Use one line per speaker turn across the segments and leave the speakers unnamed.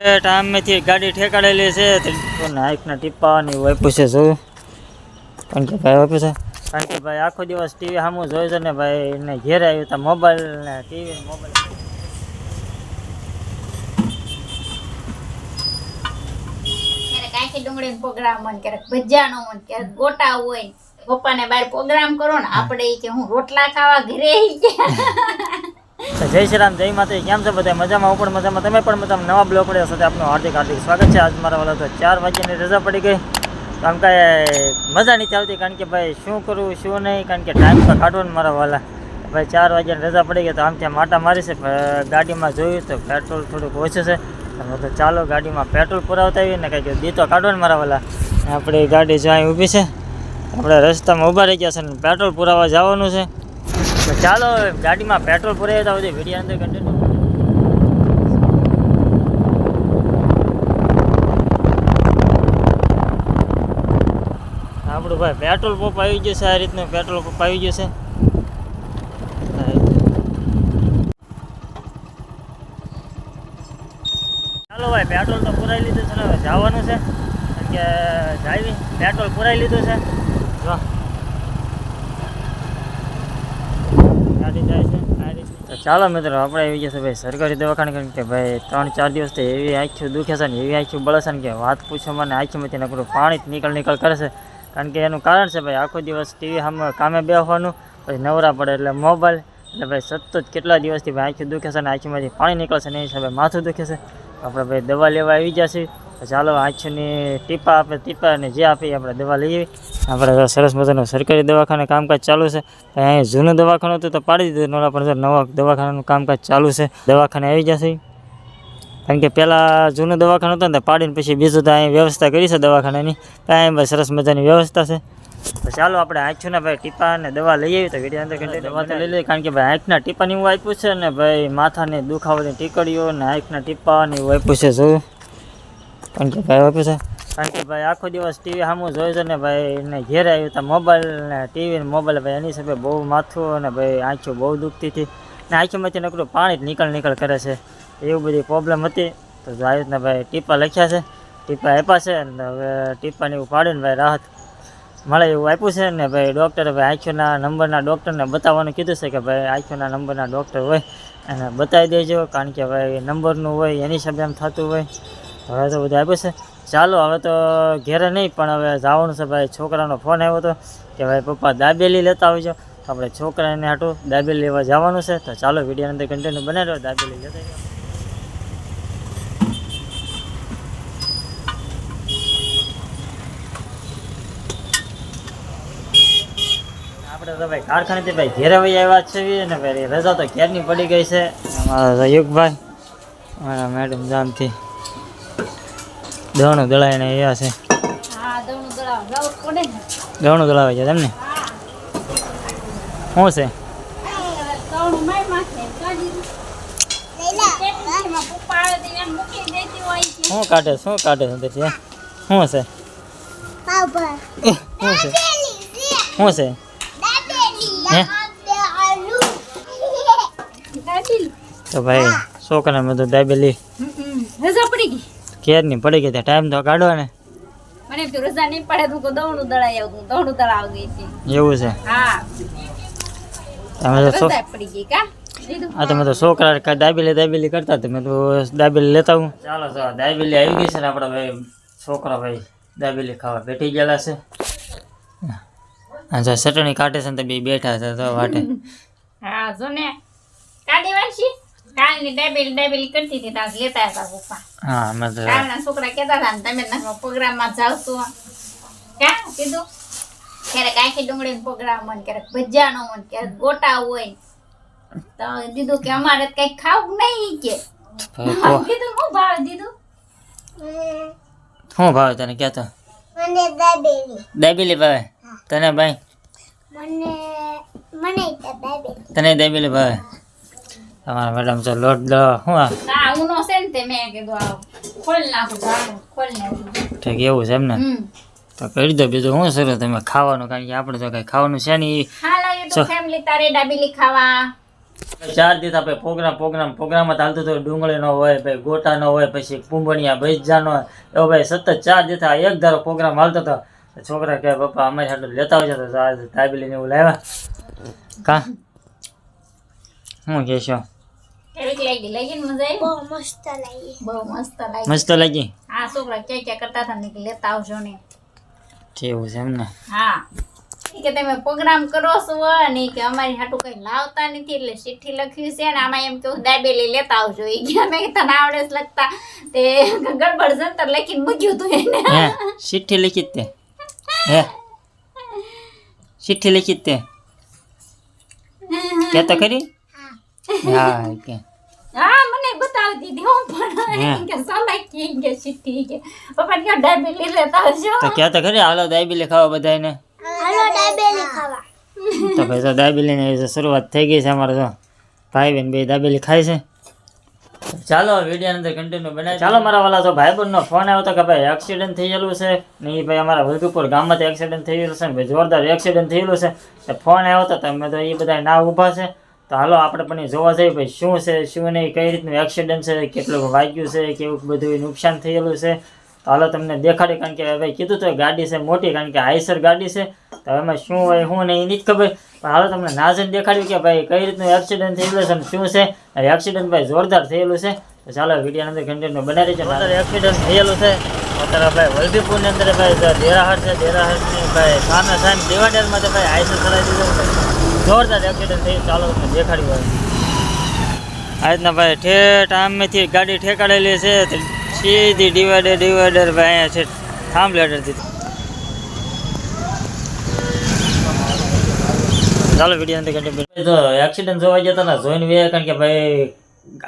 Time માંથી ગાડી ઠેકાડેલી છે તો નાઈકના ટીપાની વાપ્યું છે જોયું કારણ કે ભાઈ વાપ્યું છે કારણ કે ભાઈ આખો દિવસ ટીવી સામું જોયું છે ને ભાઈ એને ઘેરે આવ્યું તો મોબાઈલ ને ટીવી મોબાઈલ
કાંઈ ડુંગળી પ્રોગ્રામ હોય ક્યારેક ભજીયાનો હોય ક્યારેક ગોટા હોય પપ્પાને બહાર પ્રોગ્રામ કરો ને આપણે કે હું રોટલા ખાવા ઘરે
જય શ્રી રામ જય માતા કેમ છે બધા મજામાં હું પણ મજામાં તમે પણ મજામાં નવા બ્લોગ પડ્યા સાથે આપનું હાર્દિક સ્વાગત છે આજ મારા વાળા તો 4 વાગ્યાની રજા પડી ગઈ તો આમ કાંઈ મજા નથી આવતી કારણ કે ભાઈ શું કરું શું નહીં કારણ કે ટાઈમ તો કાઢવો ને મારા વાલા ભાઈ 4 વાગ્યાની રજા પડી ગઈ તો આમ ત્યાં માટા મારી છે ગાડીમાં જોયું તો પેટ્રોલ થોડુંક ઓછું છે તો ચાલો ગાડીમાં પેટ્રોલ પુરાવતા આવીએ ને કંઈક દીતો કાઢો ને મારા વાલા આપણી ગાડી જ્યાં ઊભી છે આપણે રસ્તામાં ઊભા રહી ગયા છે ને પેટ્રોલ પુરાવવા જવાનું છે તો ચાલો ગાડીમાં પેટ્રોલ પુરાવી તો બધી વિડીયો અંદર કન્ટિન્યુ આપણું ભાઈ પેટ્રોલ પંપ આવી ગયું છે આ રીતનું પેટ્રોલ પંપ આવી ગયું છે ચાલો ભાઈ પેટ્રોલ તો પુરાવી લીધું છે ને હવે જવાનું છે કે જાવી પેટ્રોલ પુરાવી લીધું છે જો ગાડી જાય છે આ રીતે તો ચાલો મિત્રો આપણે આવી ગયા છે ભાઈ સરકારી દવાખાને કારણ કે ભાઈ 3-4 દિવસથી એવી આંખી દુખે છે ને એવી આંખી બળે છે ને કે વાત પૂછો મને આંખીમાંથી નકરું પાણી જ નીકળ કરે છે કારણ કે એનું કારણ છે ભાઈ આખો દિવસ ટીવી સામે કામે બેસવાનું પછી નવરા પડે એટલે મોબાઈલ એટલે ભાઈ સતત કેટલા દિવસથી ભાઈ આંખી દુખે છે ને આંખીમાંથી પાણી નીકળે છે ને એ હિસાબે માથું દુખે છે આપણે ભાઈ દવા લેવા આવી ગયા છીએ તો ચાલો આંખીની ટીપા આપે ટીપા અને જે આપી આપણે દવા લઈએ આપણે સરસ મજાનું સરકારી દવાખાને કામકાજ ચાલુ છે અહીંયા જૂનું દવાખાનું હતું તો પાડી દીધું નોરા પણ નવા દવાખાનાનું કામકાજ ચાલુ છે દવાખાને આવી જશે કારણ કે પહેલાં જૂનું દવાખાનું હતું ને તો પાડીને પછી બીજું તો અહીં વ્યવસ્થા કરી છે દવાખાનાની તો અહીં ભાઈ સરસ મજાની વ્યવસ્થા છે તો ચાલો આપણે આંખના ભાઈ ટીપા અને દવા લઈ આવી તો વિડીયો અંદર કંઈ દવા તો લઈ લઈએ કારણ કે ભાઈ આંખના ટીપાની હું આપ્યું છે ને ભાઈ માથાની દુખાવાની ટીકડીઓ ને આંખના ટીપાની હું આપ્યું છે જોયું કારણ કે ભાઈ આપ્યું છે કારણ કે ભાઈ આખો દિવસ ટીવી સામું જોયું છે ને ભાઈ એને ઘેરે આવ્યું તો મોબાઈલ ને ટીવી ને મોબાઈલ ભાઈ એની હિસાબે બહુ માથું અને ભાઈ આંખો બહુ દુખતી હતી ને આંખોમાંથી નકરું પાણી જ નીકળ કરે છે એવું બધી પ્રોબ્લેમ હતી તો આવી રીતના ભાઈ ટીપા લખ્યા છે ટીપા આપ્યા છે અને હવે ટીપાને એવું પાડીને ભાઈ રાહત મળે એવું આપ્યું છે ને ભાઈ ડૉક્ટરે ભાઈ આંખોના નંબરના ડૉક્ટરને બતાવવાનું કીધું છે કે ભાઈ આંખોના નંબરના ડૉક્ટર હોય એને બતાવી દેજો કારણ કે ભાઈ નંબરનું હોય એની હિસાબે એમ થતું હોય હવે તો બધું આપ્યું છે ચાલો હવે તો ઘેરે નહીં પણ હવે જવાનું છે ભાઈ છોકરાનો ફોન આવ્યો હતો કે ભાઈ પપ્પા દાબેલી લેતા આવજો આપણે છોકરાને હાટું દાબેલી લેવા જવાનું છે તો ચાલો વિડીયોની અંદર કન્ટિન્યુ બનાવી દો દાબેલી લેતા જાઓ આપણે તો ભાઈ કારખાનેથી ભાઈ ઘેરે વહી આવ્યા છે ને ભાઈ રજા તો ઘેરની પડી ગઈ છે અમારા યુગભાઈ અમારા મેડમ જામથી દવણું દળાવીને આવ્યા છે દવણું દળાવે છે તેમને શું છે શું કાઢે છે અંદરથી શું છે શું છે તો ભાઈ છોકરાને બધું દાબેલી
રજા પડી ગઈ
કેરની પડી ગઈ ટાઈમ તો કાઢો ને
મને તો રજા નહીં પડે તો દવણું દળાઈ આવું દવણું દળાવ ગઈ છે
એવું છે
હા
તમે તો
રજા પડી ગઈ કા
હા તમે તો છોકરા દાબેલી કરતા તમે તો દાબેલી લેતા હું ચાલો તો દાબેલી આવી ગઈ છે ને આપણા ભાઈ છોકરા ભાઈ દાબેલી ખાવા બેઠી ગયેલા છે હા ચટણી કાઢે છે ને તો બે બેઠા છે તો વાટે
હા જો ને કાઢી વાંચી કાલની દાબેલી કરતી હતી તાસ લેતા હતા પપ્પા
હા અમે તો
કાલના છોકરા કહેતા હતા ને તમે પ્રોગ્રામમાં જાવ તો ક્યાં કીધું ક્યારેક આંખી ડુંગળી પ્રોગ્રામ હોય ક્યારેક ભજીયાનો હોય ક્યારેક ગોટા હોય તો દીધું કે અમારે કઈ ખાવું નહીં કે કીધું હું ભાવ દીધું
શું ભાવે તને કહેતો
મને
દાબેલી ભાવે તને ભાઈ
મને
તને દાબેલી ભાવે તમારા મેડમ તો લોટ દો શું
આ ઉનો છે ને તે મેં કીધું આ ખોલ નાખું જાણું ખોલ નાખું
ઠીક એવું છે એમ ને તો કરી દો બીજું શું સર તમે ખાવાનું કારણ કે આપણે તો કઈ ખાવાનું છે નહીં
હા લાગે તો ફેમિલી તારે દાબેલી ખાવા
4 દિવસ આપણે પ્રોગ્રામમાં ચાલતું હતું. ડુંગળીનો હોય, ભાઈ ગોટાનો હોય, પછી કુંભણિયા ભજીયાનો હોય, એવો ભાઈ સતત 4 દિવસ આ એક ધારો પ્રોગ્રામ હાલતો હતો. છોકરા કહે પપ્પા અમારી સાથે લેતા આવજો, તો દાબેલીને એવું લાવ્યા. કા શું કહેશો?
કેવીક લાગી ને મજા આવી? બહુ મસ્ત લાગી.
મસ્ત લાગી.
હા, છોકરા ક્યાં કરતા હતા ને કે લેતા આવજો ને.
એવું છે એમ ને?
હા, કે તમે પ્રોગ્રામ કરો છો અને કે અમારી હાટું કઈ લાવતા નથી એટલે ચિઠ્ઠી લખ્યું છે ને આમાં એમ કેવું દાબેલી લેતા આવજો. એ ગયા મેં તને આવડે જ લખતા તે ગડબડ જંતર લખીને મૂક્યું તું એને.
હે ચિઠ્ઠી લખી તે? હે ચિઠ્ઠી લખી તે? કે તો ખરી? હા કે
હા, મને બતાવી દીધી હું પણ કે સલાકી કે ચિઠ્ઠી કે પપ્પા કે દાબેલી લેતા આવજો.
તો કે તો ખરી હાલો દાબેલી ખાવા બધાને. તો ભાઈ તો દાબેલીની શરૂઆત થઈ ગઈ છે અમારે. તો ભાઈ બેન બે દાબેલી ખાય છે. ચાલો વિડીયો અંદર કન્ટિન્યુ બનાવી. ચાલો મારા વાલા તો ભાઈબંધનો ફોન આવ્યો હતો કે ભાઈ એક્સિડન્ટ થઈ ગયેલું છે ને એ ભાઈ અમારા વલભીપુર ગામમાંથી એક્સિડન્ટ થઈ ગયેલું છે ને ભાઈ જોરદાર એક્સિડન્ટ થઈ ગયેલું છે. તો ફોન આવ્યો હતો તમે તો એ બધા ના ઊભા છે. તો હાલો આપણે પણ જોવા જઈએ ભાઈ શું છે શું નહીં, કઈ રીતનું એક્સિડન્ટ છે, કેટલું વાગ્યું છે, કેવું બધું નુકસાન થયેલું છે. તો હાલો તમને દેખાડી, કારણ કે ભાઈ કીધું તો ગાડી છે મોટી, કારણ કે આઈસર ગાડી છે. તો એમાં શું હોય શું નહીં એની જ ખબર. પણ હાલો તમને નાજન દેખાડ્યું કે ભાઈ કઈ રીતનું એક્સિડન્ટ થયેલું છે અને શું છે. એક્સિડન્ટ ભાઈ જોરદાર થયેલું છે. તો ચાલો વિડીયો અંદર કન્ટિન્યુ બનાવી દેજો. જોરદાર એક્સિડન્ટ થયેલું છે અત્યારે ભાઈ વલભીપુરની અંદર ભાઈ દેરાહટ છે. દેરાહટની ભાઈ સામે ડિવાઈડરમાં તો ભાઈ આઈસર ચલાવી દીધું. જોરદાર એક્સિડન્ટ થયું. ચાલો તમને દેખાડ્યું હોય આ રીતના ભાઈ ઠેઠ આમેથી ગાડી ઠેકાડેલી છે. સીધી ડિવાઈડર ભાઈ અહીંયા છે થાંભ લેટર દીધું. ચાલો વિડીયો અંદર કન્ટિન્યુ. તો એક્સિડન્ટ જોવા ગયા હતા ને જોઈને વે, કારણ કે ભાઈ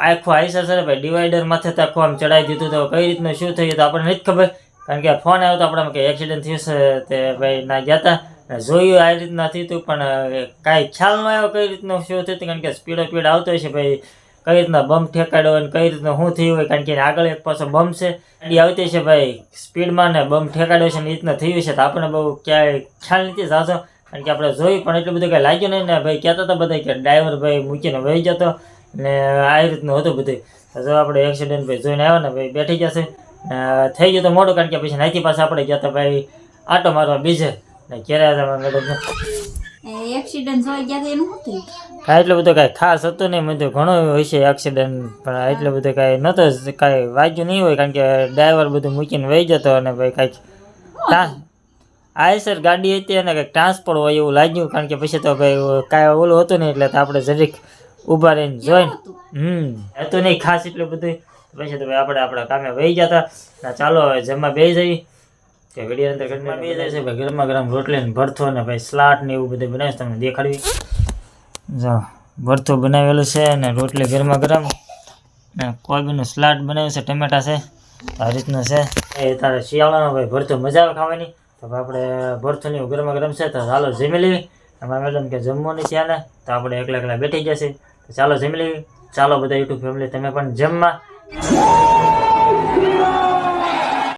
આખું આઈસર છે ભાઈ ડિવાઈડર માથે તો આખું આમ ચડાવી દીધું. તો કઈ રીતનું શું થયું તો આપણને નથી ખબર, કારણ કે ફોન આવ્યો તો આપણે કે એક્સિડન્ટ થયું છે. તે ભાઈ ના ગયા હતા જોયું આ રીતના થયું હતું, પણ કાંઈ ખ્યાલ ન આવ્યો કઈ રીતનું શું થયું. કારણ કે સ્પીડ આવતો હોય છે ભાઈ, કઈ રીતના બમ ઠેકાડ્યો હોય કઈ રીતનું શું થયું હોય. કારણ કે આગળ એક પાછો બમ છે ગાડી આવતી છે ભાઈ સ્પીડમાં ને બમ ઠેકાડ્યો છે ને એ રીતના થયું છે. તો આપણને બહુ ક્યાંય ખ્યાલ નથી જાતો, કારણ કે આપણે જોયું પણ એટલું બધું કાંઈ લાગ્યું નહીં ને. ભાઈ કહેતા હતા બધા કે ડ્રાઈવર ભાઈ મૂકીને વહી જતો ને આ રીતનું હતું બધું. તો જો આપણે એક્સિડન્ટ ભાઈ જોઈને આવ્યો ને ભાઈ બેઠી જશે થઈ ગયું તો મોડું, કારણ કે પછી નાથી પાસે આપણે ગયા હતા ભાઈ આટો મારવા બીજે ને ઘેરે મેડમ
એક્સિડન્ટ થઈ ગયા એનું હતું
કાંઈ એટલું બધું કાંઈ ખાસ હતું નહીં. બધું ઘણું હોય છે એક્સિડન્ટ, પણ એટલું બધું કાંઈ નહોતો કાંઈ વાગ્યું નહીં હોય, કારણ કે ડ્રાઈવર બધું મૂકીને વહી જતો. અને ભાઈ કાંઈક આઈસર ગાડી હતી અને કંઈક ટ્રાન્સપોર્ટ હોય એવું લાગ્યું, કારણ કે પછી તો ભાઈ કાંઈ ઓલું હતું નહીં એટલે તો આપણે જરીક ઊભા રહીને જોઈને હતું નહીં ખાસ એટલું બધું. પછી તો ભાઈ આપણે આપણા કામે વહી ગયા હતા. ચાલો હવે જમવા બેસી જઈએ કે વિડીયો અંદર ઘરમાં બે જાય છે ભાઈ. ગરમા ગરમ રોટલી ને ભરથો ને ભાઈ સલાડ ને એવું બધું બનાવીશ તમને દેખાડવી. જો ભરથો બનાવેલું છે ને રોટલી ગરમા ગરમ ને કોબીનું સલાડ બનાવ્યું છે, ટમેટા છે. આ રીતનું છે એ તારે શિયાળાનો ભાઈ ભરથો મજા આવે ખાવાની. તો આપણે ભરથોની ગરમા ગરમ છે તો ચાલો જમી લેવી. અમારા મેડમ કે જમવું નથી આને, તો આપણે એકલા એકલા બેઠી જશે. તો ચાલો જમી લેવી. ચાલો બધા યુટ્યુબ ફેમિલી તમે પણ જમવા.